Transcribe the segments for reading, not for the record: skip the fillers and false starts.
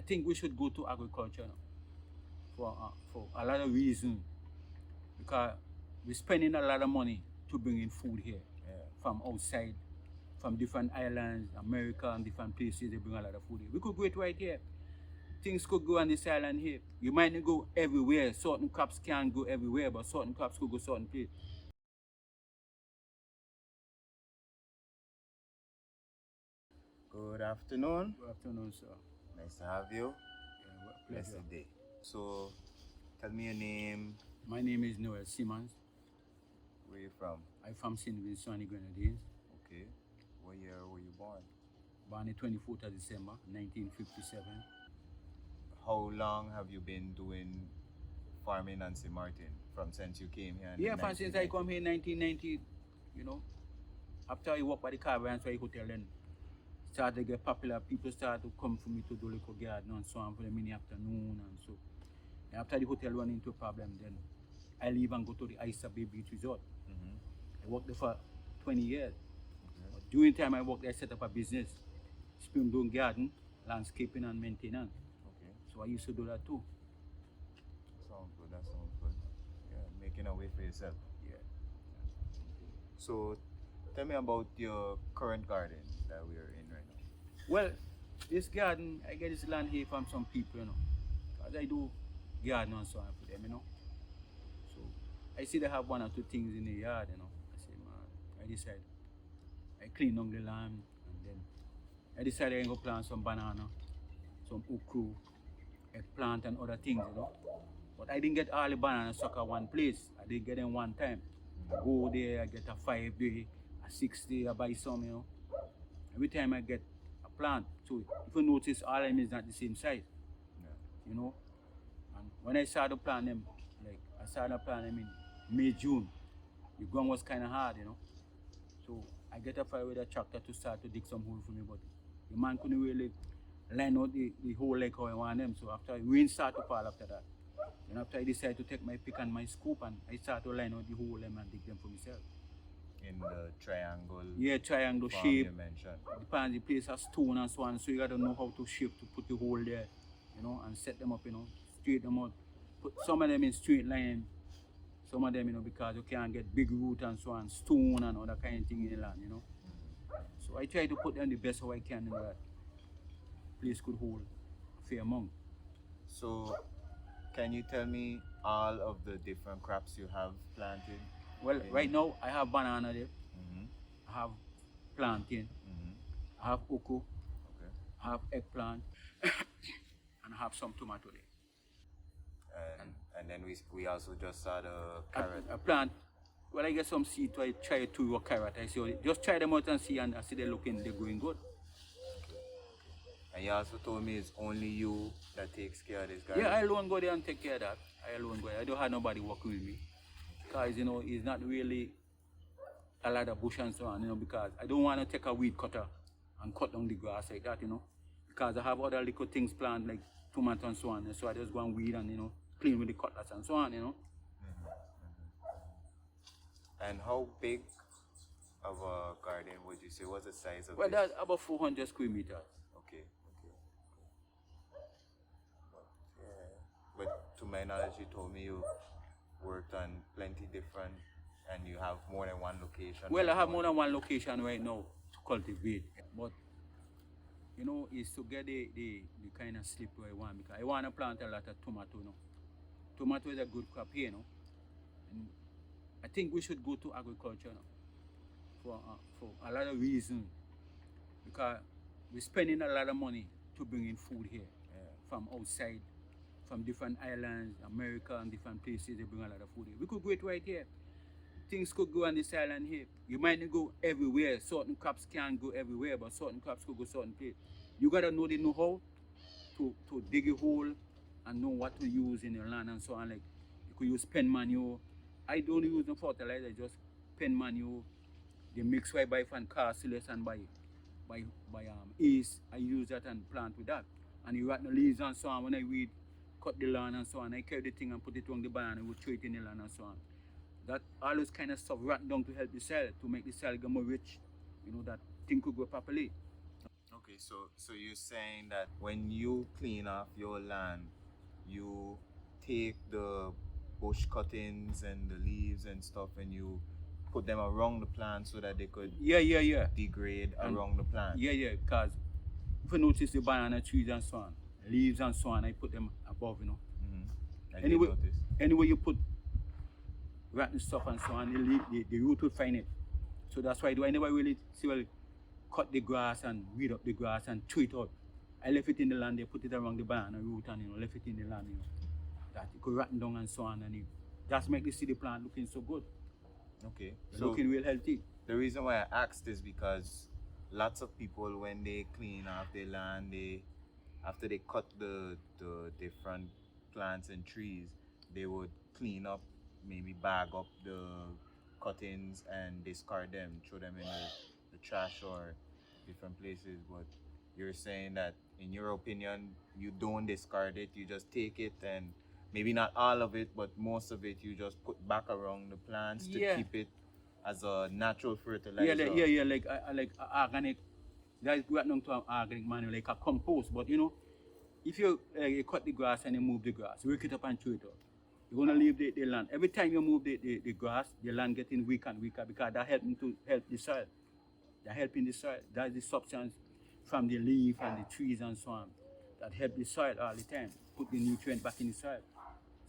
think we should go to agriculture now for a lot of reasons, because we're spending a lot of money to bring in food here from outside, from different islands, America and different places. They bring a lot of food here. We could grow it right here. Things could go on this island here. You might not go everywhere. Certain crops can't go everywhere, but certain crops could go certain place. Good afternoon. Good afternoon, sir. Nice to have you. Pleasure. Blessed day. So, tell me your name. My name is Noel Simons. Where you from? I'm from St. Vincent, Grenadines. Okay. What year were you born? Born the 24th of December, 1957. How long have you been doing farming in St. Maarten from since you came here? Yeah, from since I come here in 1990, you know, after I work by the Caribbean Hotel, then started to get popular. People started to come for me to do little garden and so on for them in the afternoon and so. And after the hotel run into a problem, then I leave and go to the Isa Bay Beach Resort. I worked there for 20 years. But during the time I worked there, I set up a business, spring bloom garden, landscaping and maintenance. Okay. So I used to do that too. Sounds good. That sounds good. Yeah, making a way for yourself. Yeah. So, tell me about your current garden that we are in right now. Well, this garden, I get this land here from some people, you know. Because I do garden and so on for them, you know. So I see they have one or two things in the yard, you know. I say, man, I decide. I clean down the land and then I decided I'm going to plant some banana, some okra, eggplant and other things, you know. But I didn't get all the banana sucker one place. I didn't get them one time. I go there, I get a 5-day, a 6-day, I buy some, you know. Every time I get a plant, so if you notice, all of them is not the same size, you know. And when I started to plant them, like I started to plant them in May, June, the ground was kind of hard, you know. So I get a fire with a tractor to start to dig some hole for me, but the man couldn't really line out the hole like how I want them. So after rain started to fall after that, and after I decided to take my pick and my scoop and I started to line out the hole and dig them for myself. In the triangle. Yeah, triangle farm shape. you mentioned. Depends the place has stone and so on, so you gotta know how to shape to put the hole there, you know, and set them up, you know, straight them out. Put some of them in straight line, some of them, you know, because you can't get big root and so on, stone and other kind of thing in the land, you know. So I try to put them the best how I can in that place could hold a fair amount. So, can you tell me all of the different crops you have planted? Well, right now I have banana there, Mm-hmm. I have plantain, Mm-hmm. I have okra, Okay. I have eggplant, and I have some tomato there. And then we also just saw the carrot. I plant. Well, I get some seed, so I try to work carrot. I say, just try them out and see, and I see they're going good. And you also told me it's only you that takes care of this garden. Yeah, I alone go there and take care of that. I alone go there. I don't have nobody working with me. Because, you know, it's not really a lot of bush and so on, you know, because I don't want to take a weed cutter and cut down the grass like that, you know. Because I have other little things planted like tomato and so on. So I just go and weed and, you know, clean with the cutlass and so on, you know. And how big of a garden would you say? What's the size of Well, it? that's about 400 square meters. Okay. But to my knowledge, you told me you worked on plenty different, and you have more than one location. Well, I have more than one location right now to cultivate. But, you know, it's to get the kind of slip where I want, because I want to plant a lot of tomato, you know. Tomato is a good crop here, you know. And I think we should go to agriculture now for a lot of reasons, because we're spending a lot of money to bring in food here from outside, from different islands, America and different places. They bring a lot of food here. We could grow it right here. Things could go on this island here. You might not go everywhere. Certain crops can't go everywhere, but certain crops could go certain place. You gotta know the know-how to dig a hole and know what to use in your land and so on. Like you could use pen manure. I don't use no fertilizer, just pen manure. The mix I buy from Carcellus and by Ace. I use that and plant with that. And you rotten the leaves and so on. When I weed, cut the lawn and so on, I carry the thing and put it on the banana, we throw it in the land and so on. That all those kind of stuff rotten down to help the soil, to make the soil get more rich. You know, that thing could grow properly. Okay, so you're saying that when you clean off your land, you take the bush cuttings and the leaves and stuff and you put them around the plant so that they could Yeah. degrade And around the plant. yeah, because if you notice the banana trees and so on, leaves and so on, I put them above, you know. I did Anyway, notice. anyway you put rotten stuff and so on, the root will find it. So that's why I never really see well cut the grass and weed up the grass and throw it out. I left it in the land, they put it around the banana root and left it in the land, that it could rotten down and so on, and that's make the city plant looking so good. Okay. So looking real healthy. The reason why I asked is because lots of people when they clean off their land, after they cut the different plants and trees, they would clean up, maybe bag up the cuttings and discard them, throw them in the trash or different places. But you're saying that in your opinion, you don't discard it, you just take it and maybe not all of it, but most of it you just put back around the plants to keep it as a natural fertilizer. Yeah, like organic. That's what known to organic manure, like a compost. But if you cut the grass and you move the grass, work it up and throw it out, you're gonna leave the land. Every time you move the grass, the land getting weaker and weaker because that helping to help the soil. They're helping the soil. That's the substance from the leaf and the trees and so on that help the soil all the time. Put the nutrient back in the soil.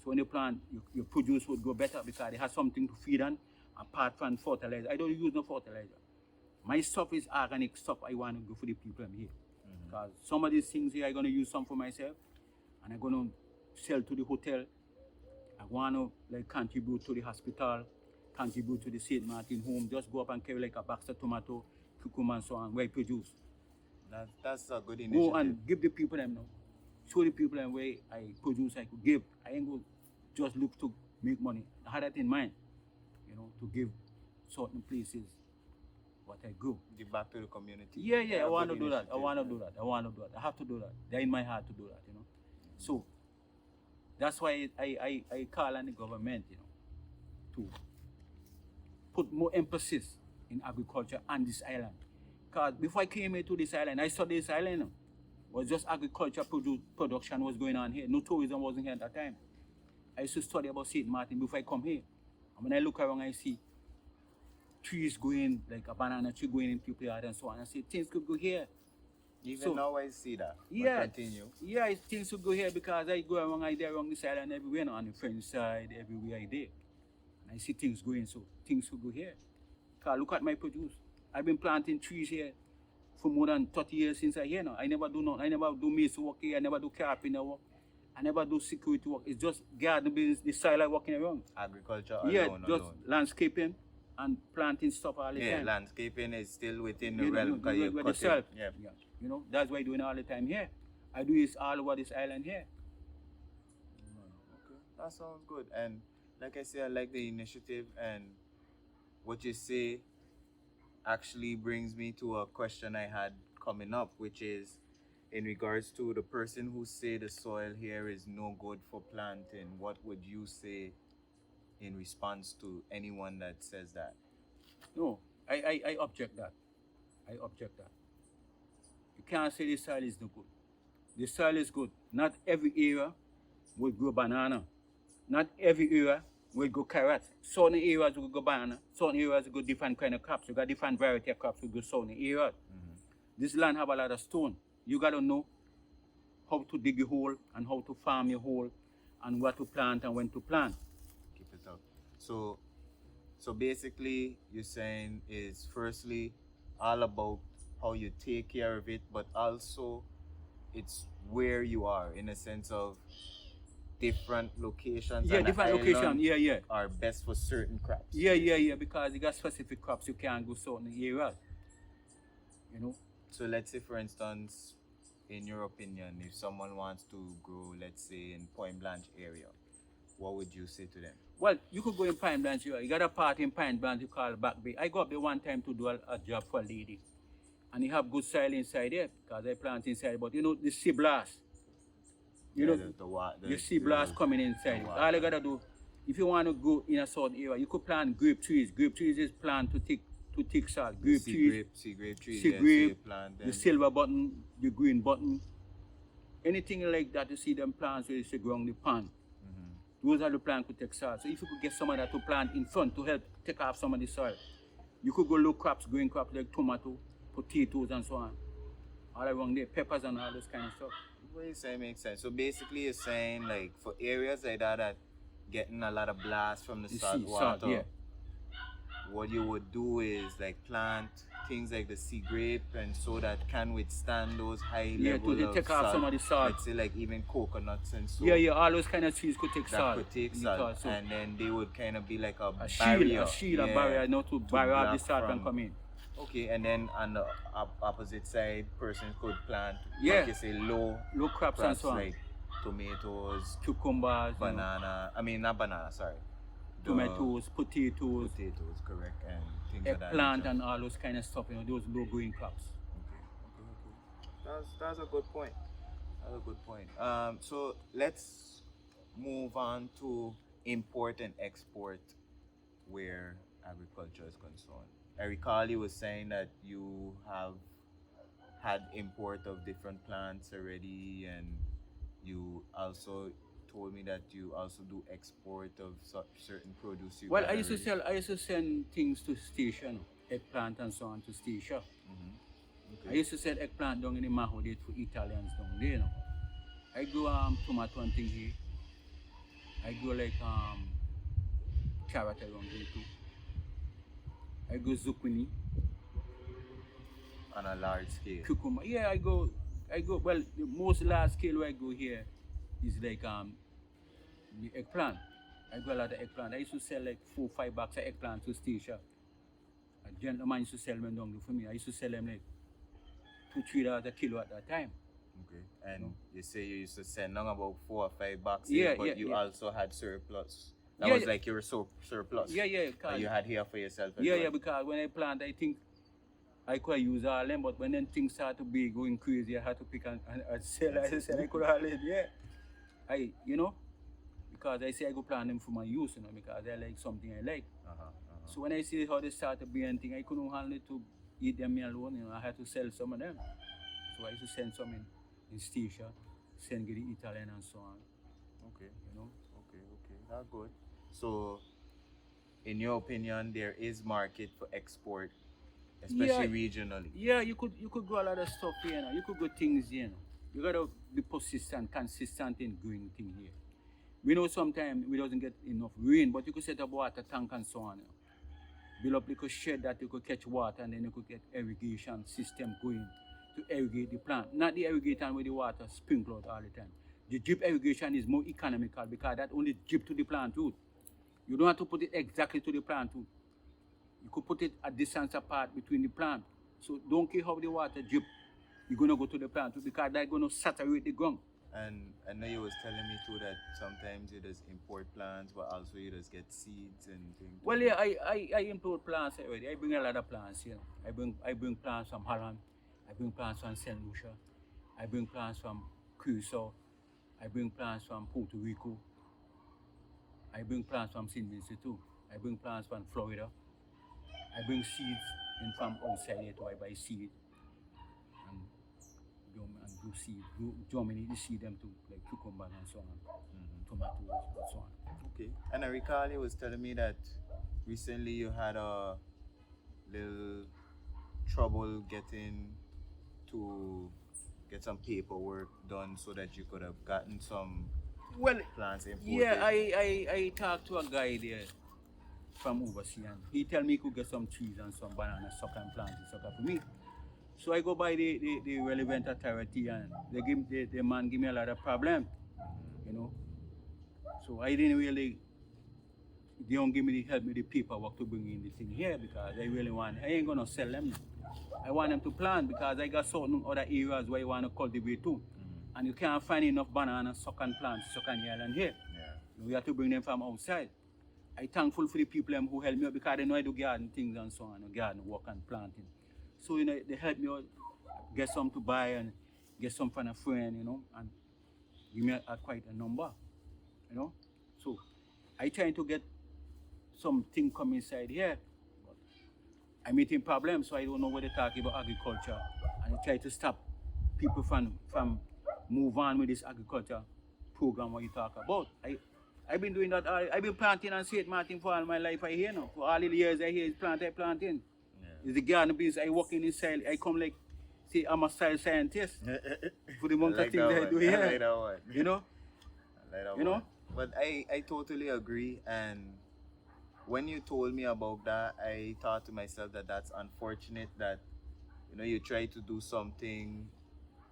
So when you plant, your produce would go better because it has something to feed on apart from fertilizer. I don't use no fertilizer. My stuff is organic stuff I want to go for the people I'm here. Because some of these things here I'm going to use some for myself and I'm going to sell to the hotel. I want to like contribute to the hospital, contribute to the St. Maarten home, just go up and carry like a box of tomato, cucumber and so on, where I produce. That's a good initiative. Go and give the people them now. Show the people them where I produce, I could give. I ain't go just look to make money. I had that in mind, to give certain places what I grow. Give back to the community. Yeah, I want to do that. I want to do that. I have to do that. They're in my heart to do that, So that's why I call on the government, to put more emphasis in agriculture on this island. Because before I came here to this island, I saw this island. It was just agriculture production was going on here. No tourism wasn't here at that time. I used to study about St. Maarten before I come here. And when I look around, I see trees going, like a banana tree going in people's yard and so on. I say, things could go here. Even now I see that. Yeah. But continue. Yeah, things could go here because I go around, I there around this island everywhere now, on the French side, everywhere I there. And I see things going, so things could go here. Because look at my produce. I've been planting trees here for more than 30 years since I here now. I never do nothing. I never do mason work here. I never do carpenter work. I never do security work. It's just garden business, the soil I walking around. Agriculture just landscaping and planting stuff all the time. Yeah, landscaping is still within the realm because you're with the self. Yeah. That's why I'm doing all the time here. I do this all over this island here. Okay, that sounds good. And like I say, I like the initiative, and what you say actually brings me to a question I had coming up, which is in regards to the person who say the soil here is no good for planting. What would you say in response to anyone that says that? No, I object that. You can't say the soil is no good. The soil is good. Not every area will grow banana. Not every area will grow carrot. Certain areas will grow banana. Certain areas will grow different kind of crops. You got different variety of crops will grow certain areas. This land have a lot of stone. You got to know how to dig a hole and how to farm your hole and what to plant and when to plant. Keep it up. So basically you're saying is firstly all about how you take care of it, but also it's where you are in a sense of different locations. Yeah, different locations. Yeah. Are best for certain crops. Yeah, because you got specific crops you can't go certain areas. So let's say, for instance, in your opinion, if someone wants to grow, let's say, in Point Blanche area, what would you say to them? Well, you could go in Pine Blanche. You got a part in Pine Blanche you call Back Bay. I go up there one time to do a job for a lady. And you have good soil inside there because I plant inside. But the sea blast. The sea blast coming inside. All you got to do, if you want to go in a certain area, you could plant grape trees. Grape trees is plant to to take salt. The Grape trees, sea grape trees, sea yeah, so grape, you plant the them. silver button, the green button, anything like that. You see them plants where you say ground the pan. Those are the plants to take salt. So if you could get some of that to plant in front to help take off some of the soil, you could go look crops, green crops like tomato, potatoes, and so on. All around there, peppers and all this kind of stuff. What you say makes sense. So basically, you're saying like for areas like that getting a lot of blast from the You salt see, water, salt, yeah. what you would do is like plant things like the sea grape, and so that can withstand those high levels to of take salt. off some of the salt. Let's say like even coconuts and so. Yeah, all those kind of trees could take that salt. could take in salt, it also. and then they would kind of be like a shield, barrier, a barrier, not to barrier out the block salt from- can come in. Okay, and then on the opposite side, persons could plant, Yeah. like you say, low Low crops and so on. like tomatoes, Cucumbers, banana. I mean, not banana. Sorry. The tomatoes, potatoes, potatoes, correct, and things of that eggplant, nature. and all those kind of stuff. Those low growing crops. Okay. That's a good point. That's a good point. So let's move on to import and export where agriculture is concerned. I recall you was saying that you have had import of different plants already, and you also told me that you also do export of certain produce. You Well, got I used to already. I used to send things to station, eggplant and so on to station. I Okay. used to sell eggplant down in the Maho there to Italians down there. I grow tomato and thing here. I grow like carrot around here too. I grow zucchini, On a large scale. cucumber. Yeah, I go. Well, the most large scale where I go here is like the eggplant. I go a lot of eggplant. I used to sell like 4-5 bags of eggplant to station. A gentleman used to sell them down there for me. I used to sell them like $2-3 a kilo at that time. Okay. And you say you used to send down about 4 or 5 boxes, Yeah, but you yeah. also had surplus. That Yeah, was yeah. like your surplus. Yeah, That cause, you had here for yourself. As yeah, well. because when I plant, I think I could use all them, but when then things start to be going crazy, I had to pick and sell. I said I could hardly, yeah. Because I say I go plant them for my use, because I like something I like. So when I see how they start to be and thing, I couldn't handle it to eat them alone, I had to sell some of them. So I used to send some in station, send to the Italian and so on, Okay. you know. Okay. That's good. So, in your opinion, there is market for export, especially regionally. Yeah, you could grow a lot of stuff here, You could grow things here, You gotta be persistent, consistent in growing things here. We know sometimes we doesn't get enough rain, but you could set up water tank and so on. Build up like a shed that you could catch water, and then you could get irrigation system going to irrigate the plant. Not the irrigation with the water sprinkle out all the time. The drip irrigation is more economical because that only drip to the plant root. You don't have to put it exactly to the plant root. You could put it a distance apart between the plant. So don't care how the water drip, you're gonna go to the plant root because that's gonna saturate the ground. And I know you was telling me too that sometimes you just import plants, but also you just get seeds and things. Well, yeah, I import plants already. I bring a lot of plants here. I bring plants from Holland. I bring plants from St. Lucia. I bring plants from Curacao. I bring plants from Puerto Rico. I bring plants from St. Vincent too. I bring plants from Florida. I bring seeds in from outside here too. I buy seed and do seed, germinate the seed them too, like cucumbers and so on, tomatoes and so on. Okay. And I recall you was telling me that recently you had a little trouble getting to get some paperwork done so that you could have gotten some Well, plants imported. yeah, I talked to a guy there from overseas, and he tell me he could get some trees and some banana sucker and plant it sucker for me. So I go by the relevant authority, and the man give me a lot of problem, So I didn't really, they don't give me help me the paperwork to bring in the thing here because I ain't gonna sell them. I want them to plant because I got certain other areas where I want to cultivate too. And you can't find enough banana sucking plants, sucking island here. Yeah. We have to bring them from outside. I'm thankful for the people who help me out because they know I do garden things and so on, garden work and planting. So, they help me out, get some to buy and get some from a friend, and give me quite a number, So, I trying to get something come inside here, but I'm meeting problems, so I don't know what they're talking about agriculture. And I try to stop people from move on with this agriculture program what you talk about. I've been doing that. I've been planting and St. Martin for all my life. I hear now. For all the years I hear is planting. Yeah. It's the garden business. I work in the soil. I come like, see, I'm a soil scientist. For the amount of things I do here. I like that one. You know? I like that You know? one. But I totally agree. And when you told me about that, I thought to myself that that's unfortunate that, you know, you try to do something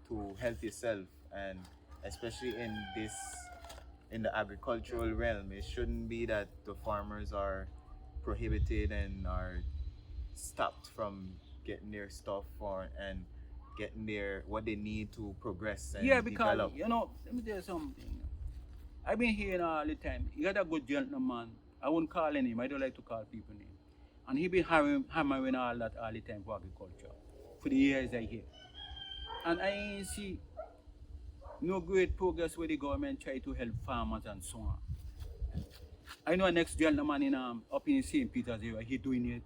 to help yourself, and especially in the agricultural realm, it shouldn't be that the farmers are prohibited and are stopped from getting their stuff and getting their what they need to progress and Yeah, because, develop. you know, let me tell you something. I've been hearing all the time. You got a good gentleman. I wouldn't call any name. I don't like to call people names. And he been hammering all that all the time for agriculture. For the years I hear. And I ain't see no great progress where the government try to help farmers and so on. I know a next gentleman in up in St. Peter's area, he doing it.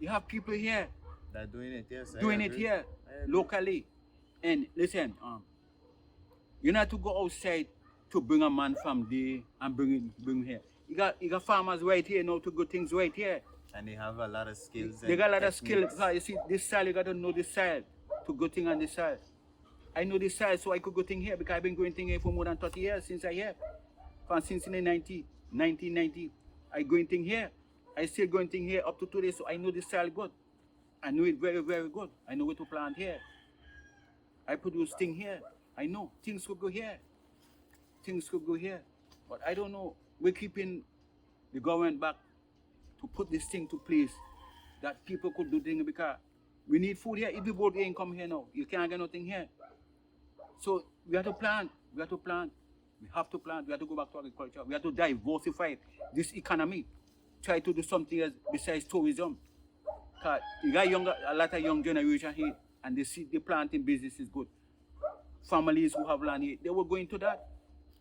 You have people here They're doing it, yes. doing it here locally. And listen, you not to go outside to bring a man from there and bring here. You got farmers right here now to do things right here. And they have a lot of skills. They got a lot of techniques. skills. You see, this soil, you got to know this soil to go thing on this soil. I know this soil, so I could go thing here because I've been going thing here for more than 30 years since I here. Since in the 1990, I going thing here. I still going thing here up to today, so I know this soil good. I know it very, very good. I know where to plant here. I produce thing here. I know things could go here. Things could go here. But I don't know. We're keeping the government back to put this thing to place that people could do things because we need food here. If the boat ain't come here now, you can't get nothing here. So we have to plant. We have to plant. We have to plant. We have to go back to agriculture. We have to diversify this economy. Try to do something else besides tourism. Cause you got a lot of young generation here, and they see the planting business is good. Families who have land here, they will go into that.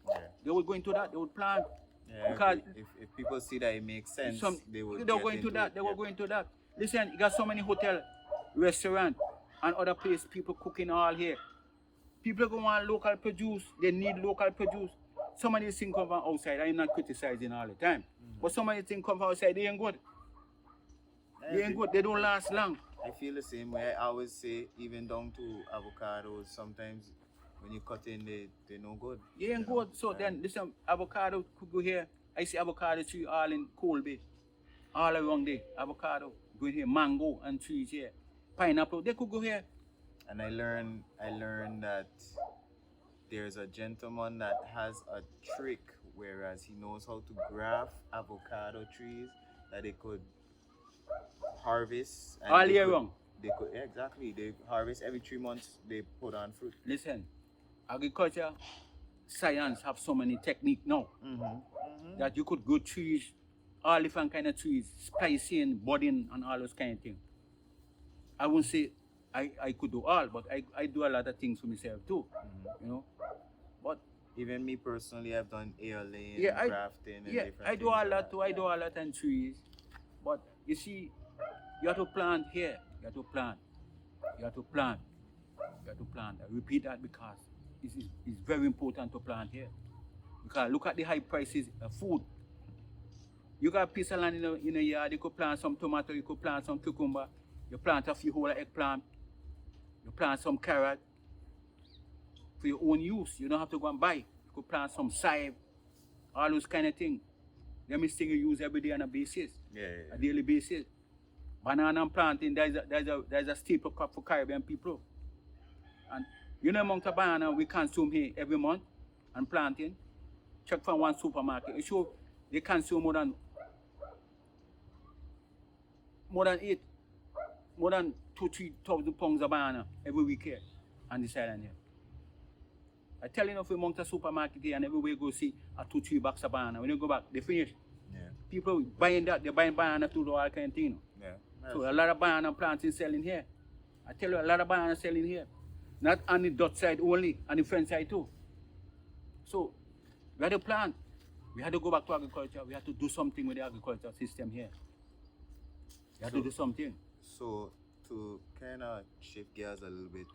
Yeah. They will go into that. They will plant. Yeah, Because if people see that it makes sense, they will they'll get go into that. it. They will go into that. Listen, you got so many hotel, restaurant, and other places, people cooking all here. People go want local produce. They need local produce. Some of these things come from outside. I'm not criticizing all the time. But some of these things come from outside. They ain't good. They ain't good. They don't last long. I feel the same way. I always say, even down to avocados, sometimes when you cut in, they're no good. They ain't good. So then, listen, avocado could go here. I see avocado tree all in Cold Bay. All around there. Avocado. Go here. Mango and trees here. Pineapple. They could go here. And I learned that there's a gentleman that has a trick, whereas he knows how to graft avocado trees that they could harvest. And All year round. They could, yeah, exactly. They harvest every 3 months. They put on fruit. Listen, agriculture, science have so many techniques now that you could grow trees, all different kind of trees, splicing, budding, and all those kind of things. I won't say I could do all, but I do a lot of things for myself too, you know. But even me personally, I've done ailing, yeah, grafting, and different I do things all like that too. I do all that on trees, but you see, you have to plant here. You have to plant. You have to plant. You have to plant. I repeat that because it's very important to plant here. Because look at the high prices of food. You got a piece of land in a yard. You could plant some tomato. You could plant some cucumber. You plant a few whole eggplant. You plant some carrot for your own use. You don't have to go and buy. You could plant some chive, all those kind of things. Them is things you use every day on a basis, a daily basis. Banana planting, there's a staple crop for Caribbean people. And you know amount of banana we consume here every month and planting. Check from one supermarket. It show they consume more than 2,000-3,000 pounds of banana every week here on this island here. I tell you enough amount of supermarket here and everywhere you go see a 2-3 box of banana. When you go back, they finish. Yeah. People buying that, they're buying banana to do all kind of thing. You know? Yeah. So a lot of banana planting selling here. I tell you, a lot of banana selling here. Not on the Dutch side only, on the French side too. So we had to plant. We had to go back to agriculture. We had to do something with the agriculture system here. We had to do something. So to kind of shift gears a little bit,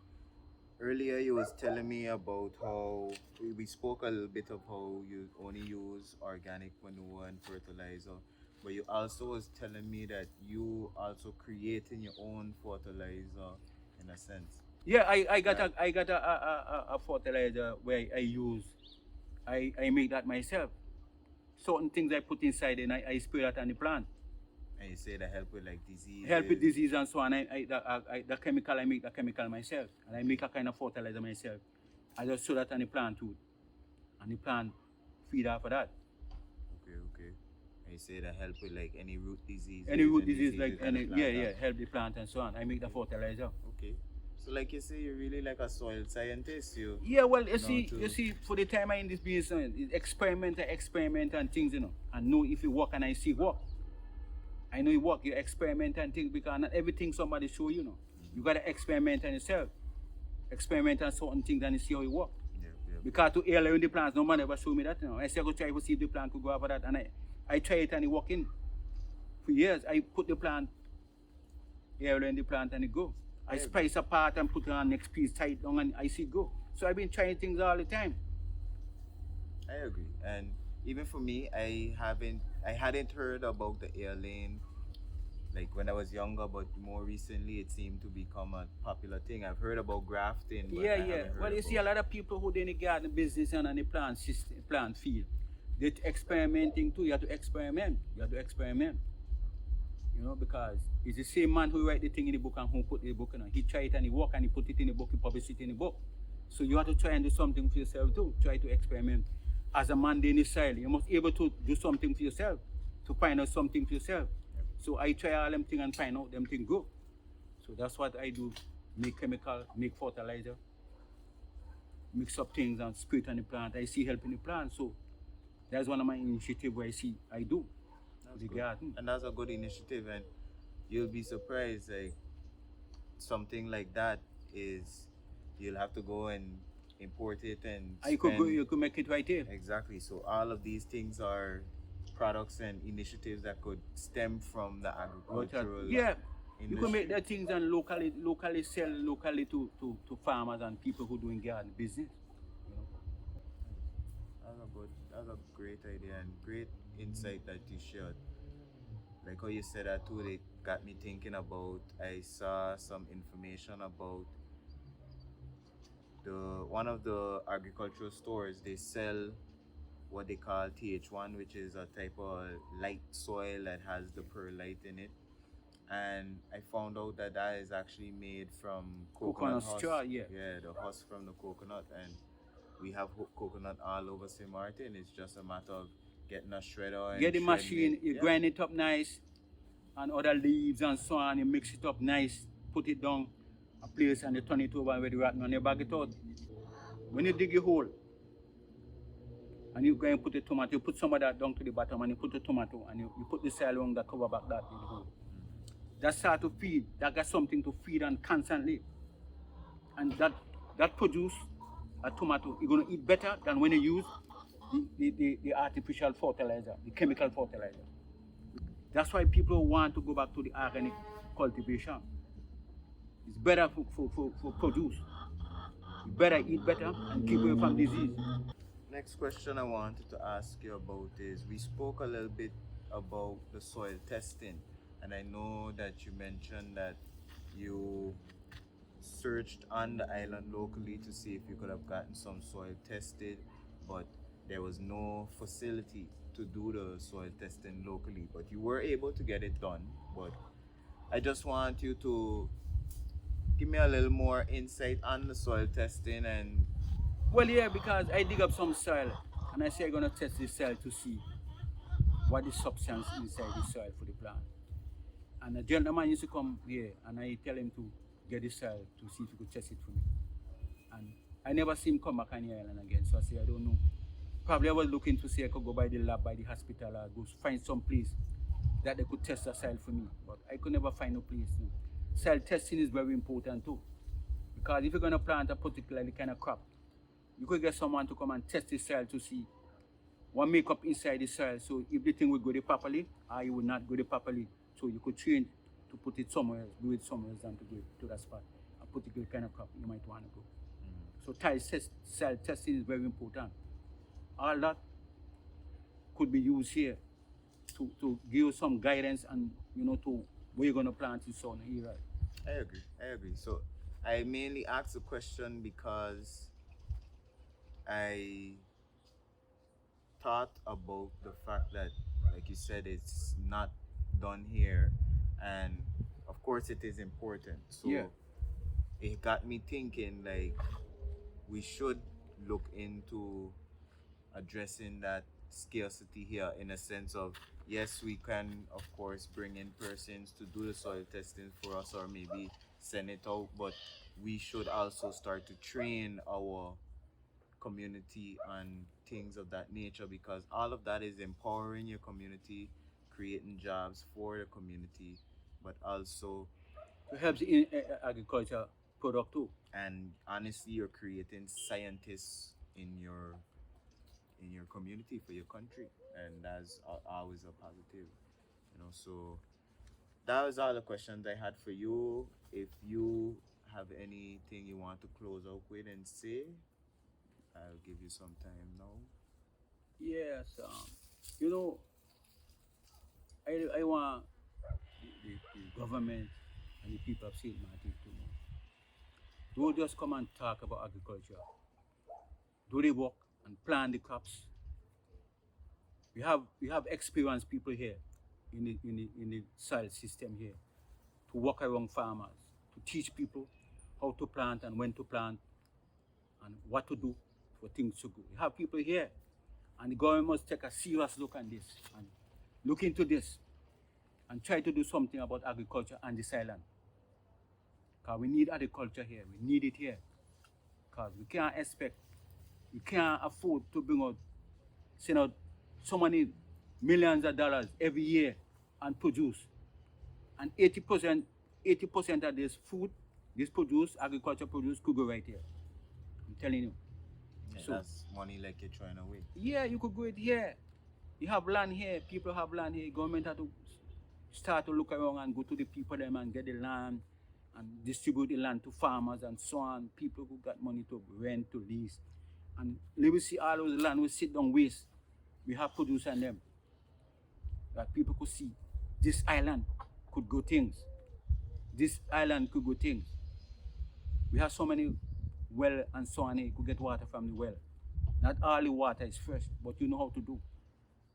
earlier you was telling me about how we spoke a little bit of how you only use organic manure and fertilizer, but you also was telling me that you also creating your own fertilizer in a sense. Yeah, I got Right. a fertilizer where I use, I make that myself. Certain things I put inside and I spray that on the plant. And you say that help with like Help with diseases. disease and so on. The chemical, I make the chemical myself. And I make a kind of fertilizer myself. I just throw that on the plant too. And the plant feed off of that. Okay, okay. And you say that help with like any root diseases Any root and disease, like diseases that the any, plant have. help the plant and so on. I make the fertilizer. Okay. So like you say, you're really like a soil scientist. Yeah, well, You know you to see, for the time I in this business, experiment and things, and know if it work and I see it work. I know it work. You experiment and things because not everything somebody show you. You gotta experiment on yourself. Experiment on certain things and you see how it work. yeah, yeah. Because to airline the plants, no man ever show me that. I say I go try to see if the plant could go over that, and I try it and it working. For years, I put the plant, airline the plant and it go. I spice apart and put it on next piece tight down and I see it go. So I've been trying things all the time. I agree. And even for me, I hadn't heard about the air lane like when I was younger, but more recently it seemed to become a popular thing. I've heard about grafting, but Yeah, I yeah. haven't heard Well, you see, a about. lot of people who in the garden business and on the plant system, plant field, they're experimenting too. You have to experiment. You have to experiment. Because it's the same man who write the thing in the book and who put the book. He try it and he work and he put it in the book. He publish it in the book. So you have to try and do something for yourself too. Try to experiment. As a man in the soil, you must be able to do something for yourself, to find out something for yourself. So I try all them things and find out them things go. So that's what I do. Make chemical, make fertilizer, mix up things and spray it on the plant. I see helping the plant. So that's one of my initiatives where I do. That's The good. garden. And that's a good initiative, and you'll be surprised like something like that is you'll have to go and import it and You could make it right here. exactly. So all of these things are products and initiatives that could stem from the agricultural Yeah. industry. You can make the things and locally sell locally to farmers and people who doing garden business. That's a great idea and great insight that you shared. Like how you said that too, they got me thinking about. I saw some information about the one of the agricultural stores. They sell what they call TH1, which is a type of light soil that has the perlite in it. And I found out that that is actually made from coconut Coconut husk. straw, yeah. Yeah, the husk from the coconut, and we have coconut all over St. Martin. It's just a matter of getting a shredder and Get the shredding machine, it. you Yeah. grind it up nice, and other leaves and so on, you mix it up nice, put it down a place and you turn it over with the rotten and you bag it out. When you dig your hole, and you go and put the tomato, you put some of that down to the bottom and you put the tomato and you put the soil on that cover back that in the hole. That start to feed, that got something to feed on constantly. And that produce a tomato, you're gonna eat better than when you use the artificial fertilizer, the chemical fertilizer. That's why people want to go back to the organic cultivation. It's better for produce. You better eat better and keep away from disease. Next question I wanted to ask you about is we spoke a little bit about the soil testing, and I know that you mentioned that you searched on the island locally to see if you could have gotten some soil tested, but there was no facility to do the soil testing locally. But you were able to get it done. But I just want you to give me a little more insight on the soil testing and Well, yeah, because I dig up some soil and I say I'm gonna test the soil to see what the substance inside the soil for the plant. And a gentleman used to come here and I tell him to get the soil to see if he could test it for me. And I never see him come back on the island again, so I say I don't know. Probably I was looking to see I could go by the lab, by the hospital, or go find some place that they could test the soil for me. But I could never find no place. Soil testing is very important too. Because if you're gonna plant a particular kind of crop, you could get someone to come and test the soil to see what make up inside the soil. So if the thing will go there properly or it will not go there properly. So you could change to put it somewhere else, do it somewhere else than to go to that spot and put the kind of crop you might want to grow. So soil testing is very important. All that could be used here to give you some guidance and to where you're gonna plant your soil here. Right? I agree. So I mainly asked the question because I thought about the fact that, like you said, it's not done here, and of course it is important. So Yeah. it got me thinking, like, we should look into addressing that scarcity here, in a sense of, yes, we can of course bring in persons to do the soil testing for us, or maybe send it out, but we should also start to train our community on things of that nature, because all of that is empowering your community, creating jobs for the community, but also, It helps in agriculture product too. and honestly, you're creating scientists in your community for your country, and that's always a positive, so that was all the questions I had for you. If you have anything you want to close out with and say, I'll give you some time now. Yes, you know, I want the government and the people of St. Martin to know. Don't just come and talk about agriculture. Do the work and plant the crops. We have experienced people here in the soil system here to work around farmers, to teach people how to plant and when to plant and what to do for things to go. We have people here, and the government must take a serious look at this and look into this and try to do something about agriculture on this island. Because we need agriculture here. We need it here. Because we can't afford to send out so many millions of dollars every year and produce. And 80% of this food, agriculture produce, could go right here. I'm telling you. Yeah, So that's money like you're throwing away. yeah, you could go it here. You have land here. People have land here. Government have to start to look around and go to the people them and get the land and distribute the land to farmers and so on. People who got money to rent, to lease. And we see all those land will sit down waste. We have produce on them. That people could see this island could go things. This island could go things. We have so many well and so on here. You could get water from the well. Not all the water is fresh, but you know how to do.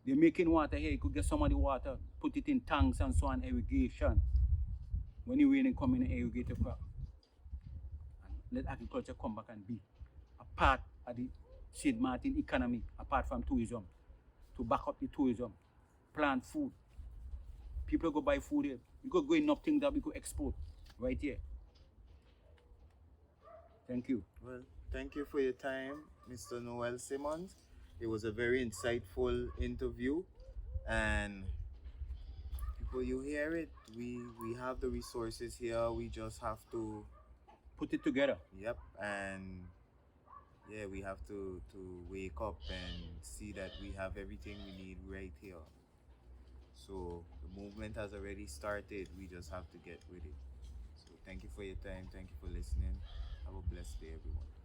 They're making water here. You could get some of the water, put it in tanks and so on, irrigation. When you rain, come in and irrigate the crop. And let agriculture come back and be a part of the St. Martin economy, apart from tourism, to back up the tourism, plant food. People go buy food here. You could go enough things that we could export right here. Thank you. Well, thank you for your time, Mr. Noel Simons. It was a very insightful interview, and people, you hear it. We have the resources here. We just have to, Put it together. yep, and yeah, we have to wake up and see that we have everything we need right here. So the movement has already started. We just have to get with it. So thank you for your time. Thank you for listening. Have a blessed day, everyone.